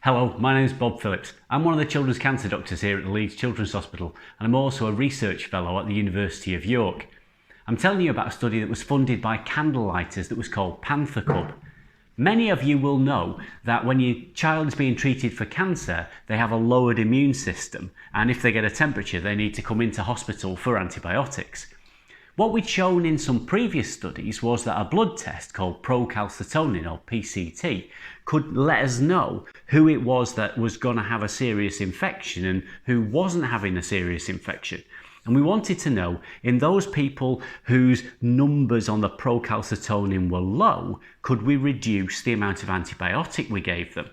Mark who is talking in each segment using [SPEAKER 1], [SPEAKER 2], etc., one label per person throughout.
[SPEAKER 1] Hello, my name is Bob Phillips. I'm one of the children's cancer doctors here at the Leeds Children's Hospital, and I'm also a research fellow at the University of York. I'm telling you about a study that was funded by Candlelighters that was called PantherCub. Many of you will know that when your child is being treated for cancer, they have a lowered immune system, and if they get a temperature, they need to come into hospital for antibiotics. What we'd shown in some previous studies was that a blood test called procalcitonin, or PCT, could let us know who it was that was going to have a serious infection and who wasn't having a serious infection. And we wanted to know, in those people whose numbers on the procalcitonin were low, could we reduce the amount of antibiotic we gave them?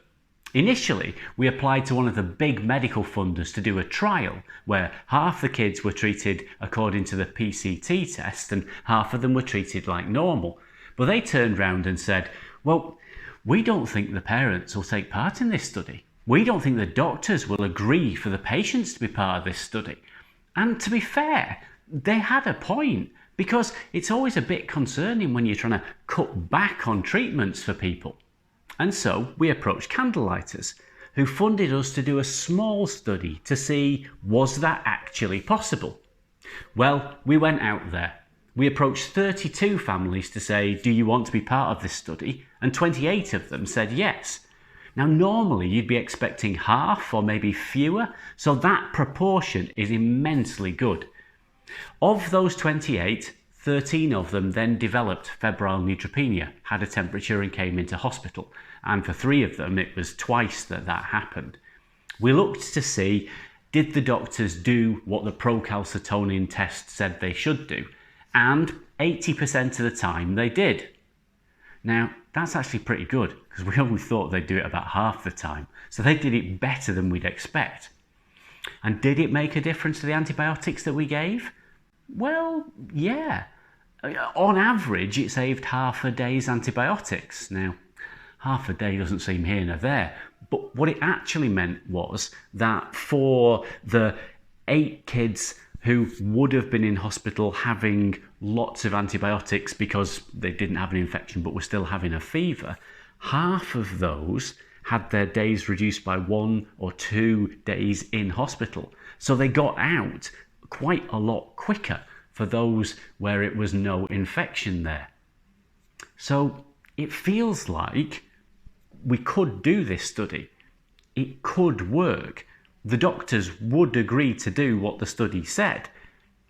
[SPEAKER 1] Initially, we applied to one of the big medical funders to do a trial where half the kids were treated according to the PCT test and half of them were treated like normal. But they turned round and said, well, we don't think the parents will take part in this study. We don't think the doctors will agree for the patients to be part of this study. And to be fair, they had a point, because it's always a bit concerning when you're trying to cut back on treatments for people. And so we approached Candlelighters, who funded us to do a small study to see, was that actually possible? Well, we went out there. We approached 32 families to say, do you want to be part of this study? And 28 of them said yes. Now, normally you'd be expecting half or maybe fewer, so that proportion is immensely good. Of those 28, 13 of them then developed febrile neutropenia, had a temperature and came into hospital. And for 3 of them, it was twice that happened. We looked to see, did the doctors do what the procalcitonin test said they should do? And 80% of the time they did. Now, that's actually pretty good, because we only thought they'd do it about half the time. So they did it better than we'd expect. And did it make a difference to the antibiotics that we gave? Well, yeah. On average, it saved half a day's antibiotics. Now, half a day doesn't seem here nor there, but what it actually meant was that for the 8 kids who would have been in hospital having lots of antibiotics because they didn't have an infection but were still having a fever, half of those had their days reduced by 1 or 2 days in hospital. So they got out quite a lot quicker for those where it was no infection there. So it feels like we could do this study. It could work. The doctors would agree to do what the study said.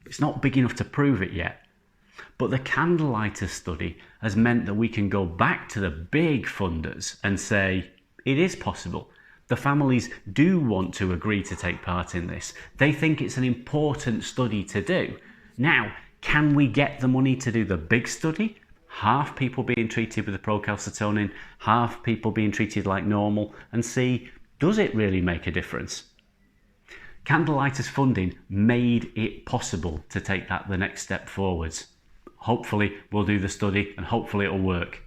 [SPEAKER 1] It's not big enough to prove it yet. But the Candlelighters study has meant that we can go back to the big funders and say, it is possible. The families do want to agree to take part in this. They think it's an important study to do. Now, can we get the money to do the big study? Half people being treated with the procalcitonin, half people being treated like normal, and see, does it really make a difference? Candlelighters funding made it possible to take that the next step forwards. Hopefully we'll do the study and hopefully it'll work.